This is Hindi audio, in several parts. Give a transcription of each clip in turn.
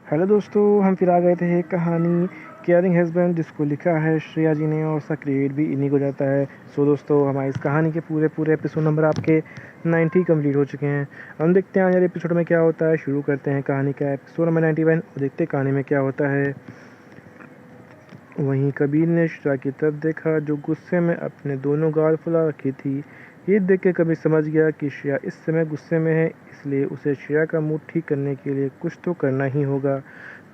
हेलो दोस्तों, हम फिर आ गए थे एक कहानी केयरिंग हस्बैंड जिसको लिखा है श्रेया जी ने और उसका क्रेडिट भी इन्हीं को जाता है। सो दोस्तों, हमारी इस कहानी के पूरे एपिसोड नंबर आपके 90 कंप्लीट हो चुके हैं। हम देखते हैं आज एपिसोड में क्या होता है। शुरू करते हैं कहानी का एपिसोड नंबर 91 और देखते हैं कहानी में क्या होता है। वहीं कबीर ने श्रेया की तरफ देखा जो गुस्से में अपने दोनों गाल फुला रखी थी। ये देख के कबीर समझ गया कि श्रेया इस समय गुस्से में है, इसलिए उसे श्रेया का मूड ठीक करने के लिए कुछ तो करना ही होगा।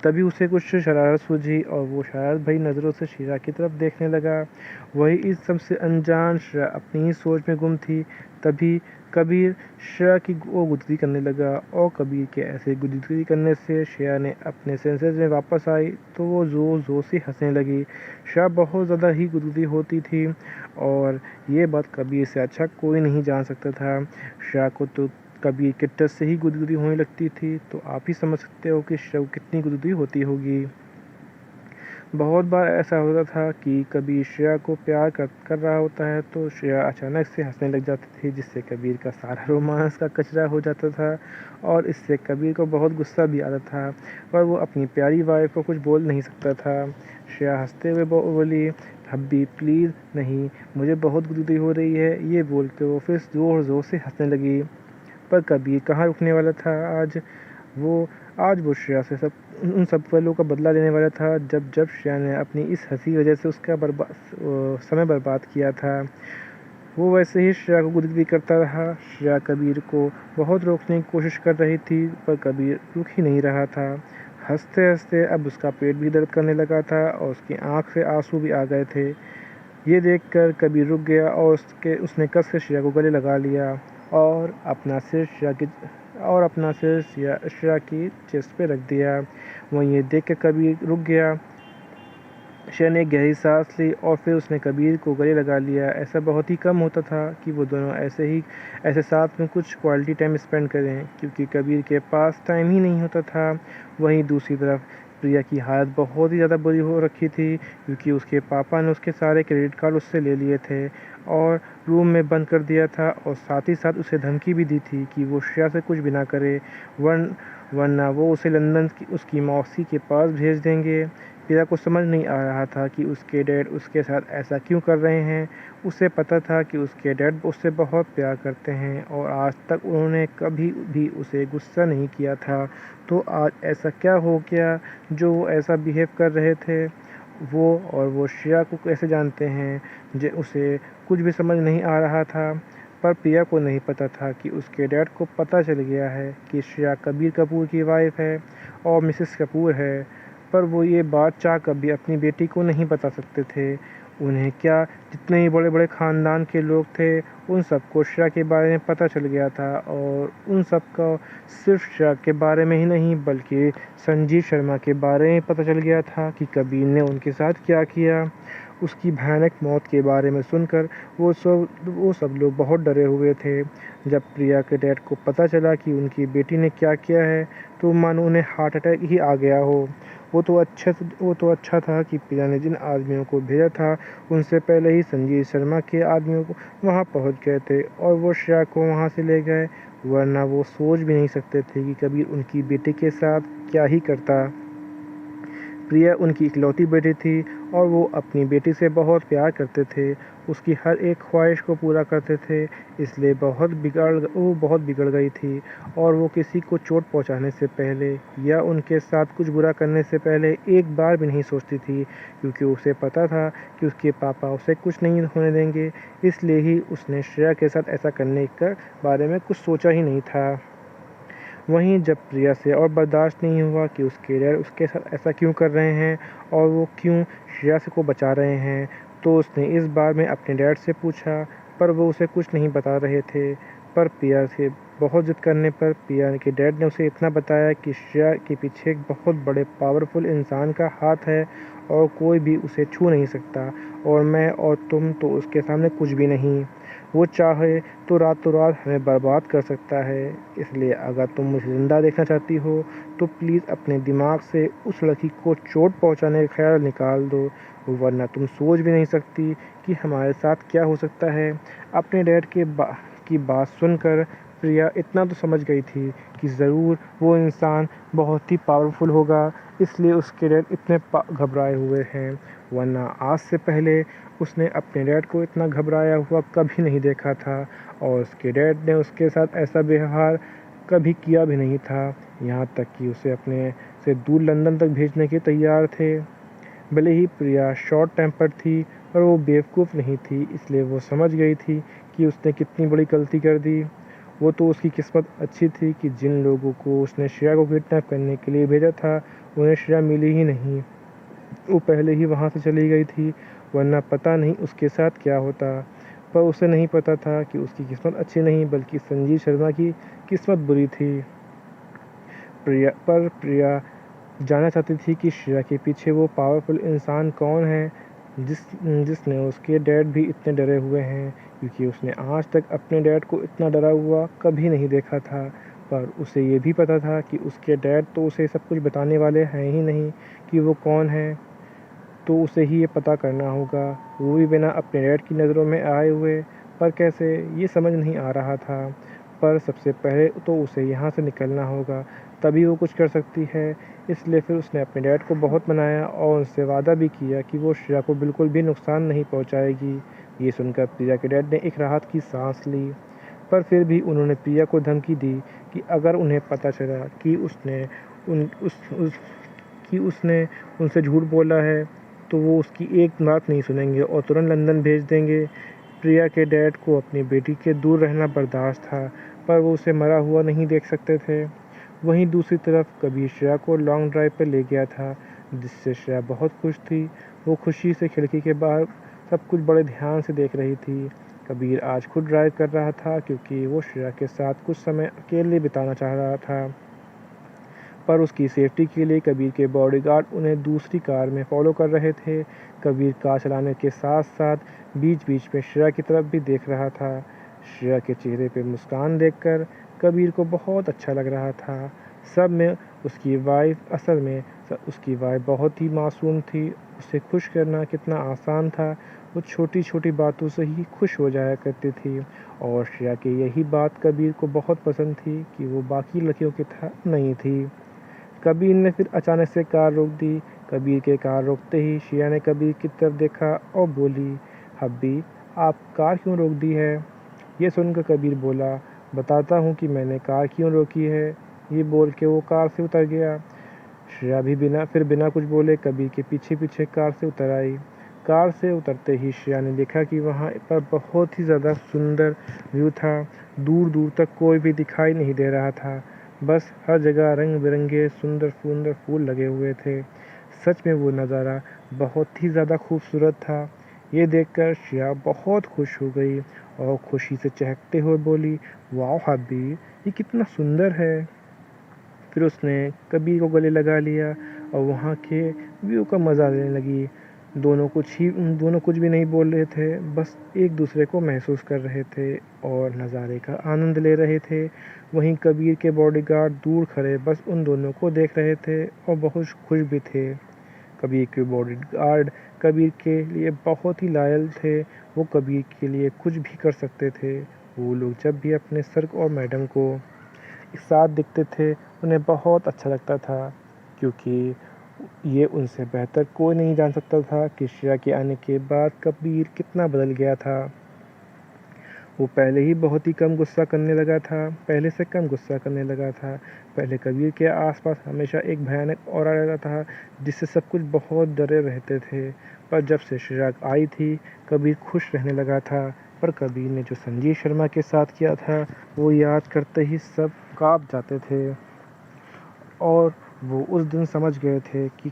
तभी उसे कुछ शरारत सूझी और वो शरारत भरी नज़रों से श्रेया की तरफ देखने लगा। वही इस सबसे अनजान श्रेया अपनी ही सोच में गुम थी। तभी कबीर श्रेया की गुदगुदी करने लगा और कबीर के ऐसे गुदगुदी करने से श्रेया ने अपने सेंसेस में वापस आई तो वो ज़ोर ज़ोर से हंसने लगी। श्रेया बहुत ज़्यादा ही गुदगुदी होती थी और ये बात कबीर से अच्छा कोई नहीं जान सकता था। श्रेया को तो कबीर के टच से ही गुदगुदी होने लगती थी, तो आप ही समझ सकते हो कि श्रेया कितनी गुदगुदी होती होगी। बहुत बार ऐसा होता था कि कबीर श्रेया को प्यार कर रहा होता है तो श्रेया अचानक से हंसने लग जाती थी, जिससे कबीर का सारा रोमांस का कचरा हो जाता था और इससे कबीर को बहुत गुस्सा भी आता था, पर वो अपनी प्यारी वाइफ को कुछ बोल नहीं सकता था। श्रेया हंसते हुए बोली, "हब्बी प्लीज़ नहीं, मुझे बहुत गुदगुदी हो रही है।" ये बोल के वो फिर ज़ोर ज़ोर से हंसने लगी। पर कबीर कहाँ रुकने वाला था। वो आज वो श्रेया से उन सब पलों का बदला लेने वाला था जब जब श्रेया ने अपनी इस हंसी वजह से उसका समय बर्बाद किया था। वो वैसे ही श्रेया को गुदगुदी करता रहा। श्रेया कबीर को बहुत रोकने की कोशिश कर रही थी, पर कबीर रुक ही नहीं रहा था। हंसते हंसते अब उसका पेट भी दर्द करने लगा था और उसकी आंख से आंसू भी आ गए थे। ये देखकर कबीर रुक गया और उसने कस से श्रेया को गले लगा लिया और अपना सिर श्रेया की चेस्ट पे रख दिया। वहीं ये देख कर कबीर रुक गया। श्रेया ने एक गहरी सांस ली और फिर उसने कबीर को गले लगा लिया। ऐसा बहुत ही कम होता था कि वो दोनों ऐसे साथ में कुछ क्वालिटी टाइम स्पेंड करें, क्योंकि कबीर के पास टाइम ही नहीं होता था। वहीं दूसरी तरफ प्रिया की हालत बहुत ही ज़्यादा बुरी हो रखी थी, क्योंकि उसके पापा ने उसके सारे क्रेडिट कार्ड उससे ले लिए थे और रूम में बंद कर दिया था और साथ ही साथ उसे धमकी भी दी थी कि वो श्रेया से कुछ भी ना करे, वरना वो उसे लंदन की उसकी मौसी के पास भेज देंगे। प्रिया को समझ नहीं आ रहा था कि उसके डैड उसके साथ ऐसा क्यों कर रहे हैं। उसे पता था कि उसके डैड उससे बहुत प्यार करते हैं और आज तक उन्होंने कभी भी उसे गुस्सा नहीं किया था। तो आज ऐसा क्या हो गया जो वो ऐसा बिहेव कर रहे थे। वो श्रेया को कैसे जानते हैं। उसे कुछ भी समझ नहीं आ रहा था। पर प्रिया को नहीं पता था कि उसके डैड को पता चल गया है कि श्रेया कबीर कपूर की वाइफ है और मिसेस कपूर है। पर वो ये बात चाह कर भी अपनी बेटी को नहीं बता सकते थे। उन्हें क्या, जितने ही बड़े बड़े ख़ानदान के लोग थे उन सबको श्रेया के बारे में पता चल गया था और उन सबको सिर्फ श्रेया के बारे में ही नहीं बल्कि संजीव शर्मा के बारे में पता चल गया था कि कबीर ने उनके साथ क्या किया। उसकी भयानक मौत के बारे में सुनकर वो सब लोग बहुत डरे हुए थे। जब प्रिया के डैड को पता चला कि उनकी बेटी ने क्या किया है तो मानो उन्हें हार्ट अटैक ही आ गया हो। वो तो अच्छा था कि प्रिया ने जिन आदमियों को भेजा था उनसे पहले ही संजीव शर्मा के आदमियों को वहाँ पहुँच गए थे और वो श्रेया को वहाँ से ले गए, वरना वो सोच भी नहीं सकते थे कि कबीर उनकी बेटी के साथ क्या ही करता। प्रिया उनकी इकलौती बेटी थी और वो अपनी बेटी से बहुत प्यार करते थे। उसकी हर एक ख्वाहिश को पूरा करते थे, इसलिए वो बहुत बिगड़ गई थी और वो किसी को चोट पहुंचाने से पहले या उनके साथ कुछ बुरा करने से पहले एक बार भी नहीं सोचती थी, क्योंकि उसे पता था कि उसके पापा उसे कुछ नहीं होने देंगे। इसलिए ही उसने श्रेया के साथ ऐसा करने के बारे में कुछ सोचा ही नहीं था। वहीं जब प्रिया से और बर्दाश्त नहीं हुआ कि उसके डैड उसके साथ ऐसा क्यों कर रहे हैं और वो क्यों श्रेया को बचा रहे हैं, तो उसने इस बारे में अपने डैड से पूछा, पर वो उसे कुछ नहीं बता रहे थे। पर प्रिया से बहुत ज़िद करने पर प्रिया के डैड ने उसे इतना बताया कि श्रेया के पीछे एक बहुत बड़े पावरफुल इंसान का हाथ है और कोई भी उसे छू नहीं सकता और मैं और तुम तो उसके सामने कुछ भी नहीं। वो चाहे तो रातों रात हमें बर्बाद कर सकता है। इसलिए अगर तुम मुझे ज़िंदा देखना चाहती हो तो प्लीज़ अपने दिमाग से उस लड़की को चोट पहुंचाने का ख्याल निकाल दो, वरना तुम सोच भी नहीं सकती कि हमारे साथ क्या हो सकता है। अपने डैड की बात सुनकर प्रिया इतना तो समझ गई थी कि ज़रूर वो इंसान बहुत ही पावरफुल होगा, इसलिए उसके डैड इतने घबराए हुए हैं, वरना आज से पहले उसने अपने डैड को इतना घबराया हुआ कभी नहीं देखा था और उसके डैड ने उसके साथ ऐसा व्यवहार कभी किया भी नहीं था। यहाँ तक कि उसे अपने से दूर लंदन तक भेजने के तैयार थे। भले ही प्रिया शॉर्ट टेम्पर्ड थी पर वो बेवकूफ़ नहीं थी, इसलिए वो समझ गई थी कि उसने कितनी बड़ी गलती कर दी। वो तो उसकी किस्मत अच्छी थी कि जिन लोगों को उसने श्रेया को किडनैप करने के लिए भेजा था उन्हें श्रेया मिली ही नहीं। वो पहले ही वहाँ से चली गई थी, वरना पता नहीं उसके साथ क्या होता। पर उसे नहीं पता था कि उसकी किस्मत अच्छी नहीं बल्कि संजीव शर्मा की किस्मत बुरी थी। प्रिया जानना चाहती थी कि श्रेया के पीछे वो पावरफुल इंसान कौन है जिसने उसके डैड भी इतने डरे हुए हैं, क्योंकि उसने आज तक अपने डैड को इतना डरा हुआ कभी नहीं देखा था। पर उसे ये भी पता था कि उसके डैड तो उसे सब कुछ बताने वाले हैं ही नहीं कि वो कौन है, तो उसे ही ये पता करना होगा, वो भी बिना अपने डैड की नज़रों में आए हुए। पर कैसे, ये समझ नहीं आ रहा था। पर सबसे पहले तो उसे यहाँ से निकलना होगा, तभी वो कुछ कर सकती है। इसलिए फिर उसने अपने डैड को बहुत मनाया और उनसे वादा भी किया कि वो श्रेया को बिल्कुल भी नुकसान नहीं पहुँचाएगी। ये सुनकर प्रिया के डैड ने एक राहत की सांस ली। पर फिर भी उन्होंने प्रिया को धमकी दी कि अगर उन्हें पता चला कि उसने उनसे झूठ बोला है तो वो उसकी एक बात नहीं सुनेंगे और तुरंत लंदन भेज देंगे। प्रिया के डैड को अपनी बेटी के दूर रहना बर्दाश्त था, पर वो उसे मरा हुआ नहीं देख सकते थे। वहीं दूसरी तरफ कबीर श्रेया को लॉन्ग ड्राइव पर ले गया था, जिससे श्रेया बहुत खुश थी। वो खुशी से खिड़की के बाहर सब कुछ बड़े ध्यान से देख रही थी। कबीर आज खुद ड्राइव कर रहा था क्योंकि वो श्रेया के साथ कुछ समय अकेले बिताना चाह रहा था। पर उसकी सेफ्टी के लिए कबीर के बॉडीगार्ड उन्हें दूसरी कार में फॉलो कर रहे थे। कबीर कार चलाने के साथ साथ बीच बीच में श्रेया की तरफ भी देख रहा था। श्रेया के चेहरे पे मुस्कान देखकर कबीर को बहुत अच्छा लग रहा था। सब में उसकी वाइफ बहुत ही मासूम थी। उसे खुश करना कितना आसान था, वो छोटी छोटी बातों से ही खुश हो जाया करती थी। और श्रेया की यही बात कबीर को बहुत पसंद थी कि वो बाकी लड़कियों की तरह नहीं थी। कबीर ने फिर अचानक से कार रोक दी। कबीर के कार रोकते ही श्रेया ने कबीर की तरफ देखा और बोली, हब्बी, आप कार क्यों रोक दी है? ये सुनकर कबीर बोला, बताता हूँ कि मैंने कार क्यों रोकी है। ये बोल के वो कार से उतर गया। श्रेया भी बिना कुछ बोले कबीर के पीछे पीछे कार से उतर आई। कार से उतरते ही श्रेया ने देखा कि वहाँ पर बहुत ही ज़्यादा सुंदर व्यू था। दूर दूर तक कोई भी दिखाई नहीं दे रहा था, बस हर जगह रंग बिरंगे सुंदर सुंदर फूल लगे हुए थे। सच में वो नज़ारा बहुत ही ज़्यादा खूबसूरत था। ये देखकर श्रेया बहुत खुश हो गई और खुशी से चहकते हुए बोली, वाह हब्बी, ये कितना सुंदर है। फिर उसने कबीर को गले लगा लिया और वहाँ के व्यू का मज़ा लेने लगी। दोनों कुछ भी नहीं बोल रहे थे, बस एक दूसरे को महसूस कर रहे थे और नज़ारे का आनंद ले रहे थे। वहीं कबीर के बॉडीगार्ड दूर खड़े बस उन दोनों को देख रहे थे और बहुत खुश भी थे। कबीर के बॉडीगार्ड कबीर के लिए बहुत ही लॉयल थे। वो कबीर के लिए कुछ भी कर सकते थे। वो लोग जब भी अपने सर और मैडम को एक साथ दिखते थे उन्हें बहुत अच्छा लगता था, क्योंकि ये उनसे बेहतर कोई नहीं जान सकता था कि श्रेया के आने के बाद कबीर कितना बदल गया था। वो पहले से कम गुस्सा करने लगा था। पहले कबीर के आसपास हमेशा एक भयानक ऑरा रहता था, जिससे सब कुछ बहुत डरे रहते थे। पर जब से श्रेया आई थी कबीर खुश रहने लगा था। पर कबीर ने जो संजीव शर्मा के साथ किया था वो याद करते ही सब काँप जाते थे और वो उस दिन समझ गए थे कि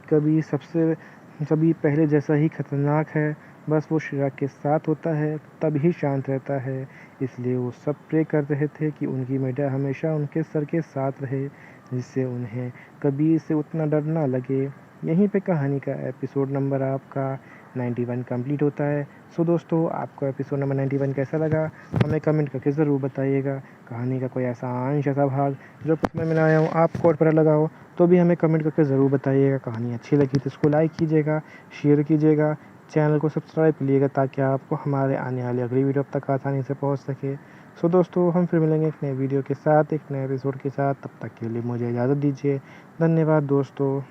कभी पहले जैसा ही खतरनाक है। बस वो श्रेया के साथ होता है तभी शांत रहता है। इसलिए वो सब प्रे कर रहे थे कि उनकी बेटा हमेशा उनके सर के साथ रहे, जिससे उन्हें कबीर से उतना डर ना लगे। यहीं पे कहानी का एपिसोड नंबर आपका 91 कंप्लीट होता है। सो दोस्तों, आपको एपिसोड नंबर 91 कैसा लगा हमें कमेंट करके ज़रूर बताइएगा। कहानी का कोई ऐसा अंश ऐसा भाग जो समझ में ना आया हो, आपको और पता लगा हो, तो भी हमें कमेंट करके ज़रूर बताइएगा। कहानी अच्छी लगी तो इसको लाइक कीजिएगा, शेयर कीजिएगा, चैनल को सब्सक्राइब कीजिएगा ताकि आपको हमारे आने वाली अगली वीडियो अब तक आसानी से पहुंच सके। सो दोस्तों हम फिर मिलेंगे एक नए वीडियो के साथ, एक नए एपिसोड के साथ। तब तक के लिए मुझे इजाज़त दीजिए। धन्यवाद दोस्तों।